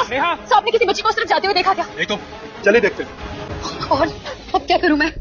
नेहा, तो आपने किसी बच्ची को उस तरफ जाते हुए देखा क्या? नहीं तो चलिए देखते हैं। और अब क्या करूं मैं?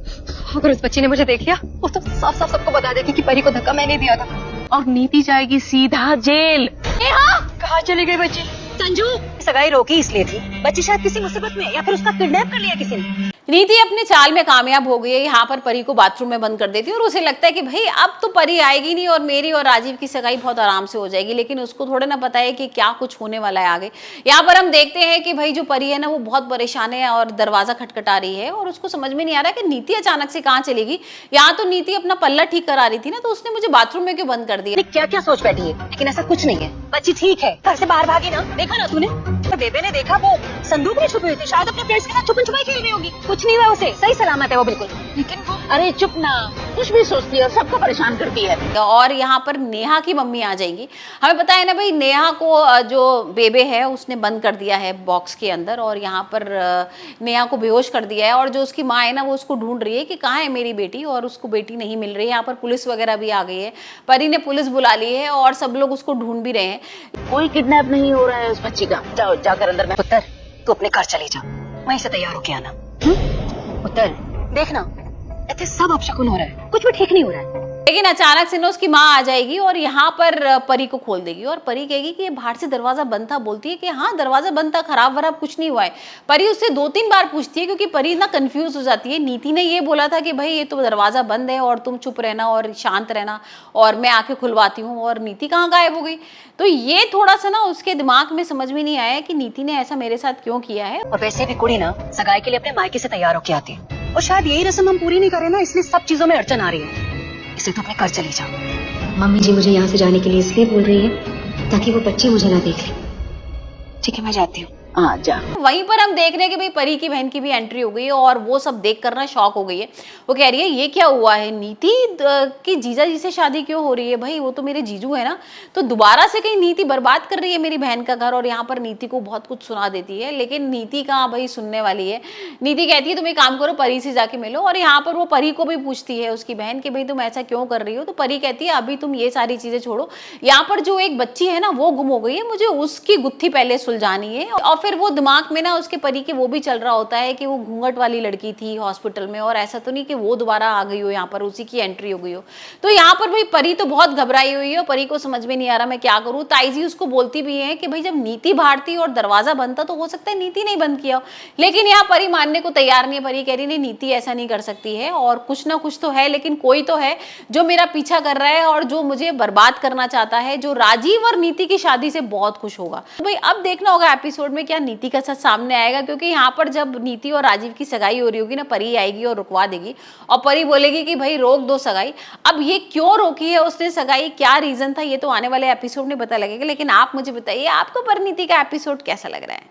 अगर उस बच्ची ने मुझे देख लिया वो तो साफ साफ सबको बता देगी कि परी को धक्का मैंने दिया था और नीति जाएगी सीधा जेल। नेहा, कहाँ चली गई बच्ची? संजू, सगाई रोकी इसलिए थी, बच्ची शायद किसी मुसीबत में या फिर उसका किडनैप कर लिया किसी ने। नीति अपने चाल में कामयाब हो गई है। यहाँ पर परी को बाथरूम में बंद कर देती है और उसे लगता है कि भाई अब तो परी आएगी नहीं और मेरी और राजीव की सगाई बहुत आराम से हो जाएगी, लेकिन उसको थोड़ा ना पता है कि क्या कुछ होने वाला है आगे। यहाँ पर हम देखते हैं कि भाई जो परी है ना वो बहुत परेशान है और दरवाजा खटखटा रही है और उसको समझ में नहीं आ रहा कि नीति अचानक से कहाँ चलेगी। यहाँ तो नीति अपना पल्ला ठीक करा रही थी ना, तो उसने मुझे बाथरूम में क्यों बंद कर दिया? क्या क्या सोच बैठी है, लेकिन ऐसा कुछ नहीं है, बच्ची ठीक है, घर से बाहर भागी ना, देखा ना तूने? तो बेबे ने देखा वो संदूक में छुपी हुई थी, शायद अपने फ्रेंड्स के साथ छुपन छुपाई खेल रही होगी। कुछ नहीं हुआ उसे, सही सलामत है वो बिल्कुल। लेकिन वो अरे चुप ना, कुछ भी सोचती है और सबको परेशान करती है। और यहाँ पर नेहा की मम्मी आ जाएंगी। हमें पता है ना भाई, नेहा को जो बेबे है उसने बंद कर दिया है बॉक्स के अंदर और यहाँ पर नेहा को बेहोश कर दिया है और जो उसकी माँ है ना वो उसको ढूंढ रही है कि कहाँ है मेरी बेटी, और उसको बेटी नहीं मिल रही है। यहाँ पर पुलिस वगैरह भी आ गई है, परी ने पुलिस बुला ली है और सब लोग उसको ढूंढ भी रहे हैं। कोई किडनैप नहीं हो रहा है उस बच्ची का। जाओ, जाकर अंदर में। पुत्र, तू अपने घर चली जा, वहीं से तैयार होके आना। पुत्र, देखना ऐसे सब अपशकुन हो रहा है, कुछ भी ठीक नहीं हो रहा है। लेकिन अचानक से ना उसकी माँ आ जाएगी और यहाँ पर परी को खोल देगी और परी कहेगी कि ये बाहर से दरवाजा बंद था। बोलती है कि हाँ दरवाजा बंद था, खराब वराब कुछ नहीं हुआ है। परी उससे 2-3 बार पूछती है क्योंकि परी ना कंफ्यूज हो जाती है। नीति ने ये बोला था कि भाई ये तो दरवाजा बंद है और तुम चुप रहना और शांत रहना और मैं आके खुलवाती हूँ, और नीति कहाँ गायब हो गई? तो ये थोड़ा सा ना उसके दिमाग में समझ में नहीं आया कि नीति ने ऐसा मेरे साथ क्यों किया है। और वैसे भी कुड़ी ना सगाई के लिए अपने मायके से तैयार होके आती है और शायद यही रस्म हम पूरी नहीं करें ना, इसलिए सब चीजों में अड़चन आ रही है। इसलिए तो अपने घर चली जा। मम्मी जी मुझे यहाँ से जाने के लिए इसलिए बोल रही है ताकि वो बच्ची मुझे ना देख ले। ठीक है, मैं जाती हूँ। हाँ जा। वहीं पर हम देख रहे हैं कि भाई परी की बहन की भी एंट्री हो गई है और वो सब देख कर ना शॉक हो गई है। वो कह रही है ये क्या हुआ है, नीति की जीजा जी से शादी क्यों हो रही है? भाई वो तो मेरे जीजू है ना, तो दोबारा से कहीं नीति बर्बाद कर रही है मेरी बहन का घर। और यहाँ पर नीति को बहुत कुछ सुना देती है, लेकिन नीति कहाँ भाई सुनने वाली है। नीति कहती है तुम एक काम करो, परी से जाके मिलो। और यहाँ पर वो परी को भी पूछती है उसकी बहन कि भाई तुम ऐसा क्यों कर रही हो? तो परी कहती है अभी तुम ये सारी चीजें छोड़ो, यहाँ पर जो एक बच्ची है ना वो गुम हो गई है, मुझे उसकी गुत्थी पहले सुलझानी है। और फिर वो दिमाग में ना उसके परी के वो भी चल रहा होता है कि वो घूंघट वाली लड़की थी हॉस्पिटल में, और ऐसा तो नहीं कि वो दोबारा आ गई हो, यहाँ पर उसी की एंट्री हो गई हो। तो यहाँ पर भाई परी तो बहुत घबराई हुई है, परी को समझ में नहीं आ रहा मैं क्या करूँ। ताईजी उसको बोलती भी है कि भाई जब नीति बाहर थी और दरवाजा बंद था तो हो सकता है नीति नहीं बंद किया हो, लेकिन यहाँ परी मानने को तैयार नहीं है। परी कह रही नहीं, नीति ऐसा नहीं कर सकती है और कुछ ना कुछ तो है, लेकिन कोई तो है जो मेरा पीछा कर रहा है और जो मुझे बर्बाद करना चाहता है, जो राजीव और नीति की शादी से बहुत खुश होगा। तो भाई अब देखना होगा एपिसोड में क्या नीति का सच सामने आएगा, क्योंकि यहाँ पर जब नीति और राजीव की सगाई हो रही होगी ना, परी आएगी और रुकवा देगी और परी बोलेगी कि भाई रोक दो सगाई। अब ये क्यों रोकी है उसने सगाई, क्या रीजन था, ये तो आने वाले एपिसोड में पता लगेगा। लेकिन आप मुझे बताइए आपको परिणीति का एपिसोड कैसा लग रहा है?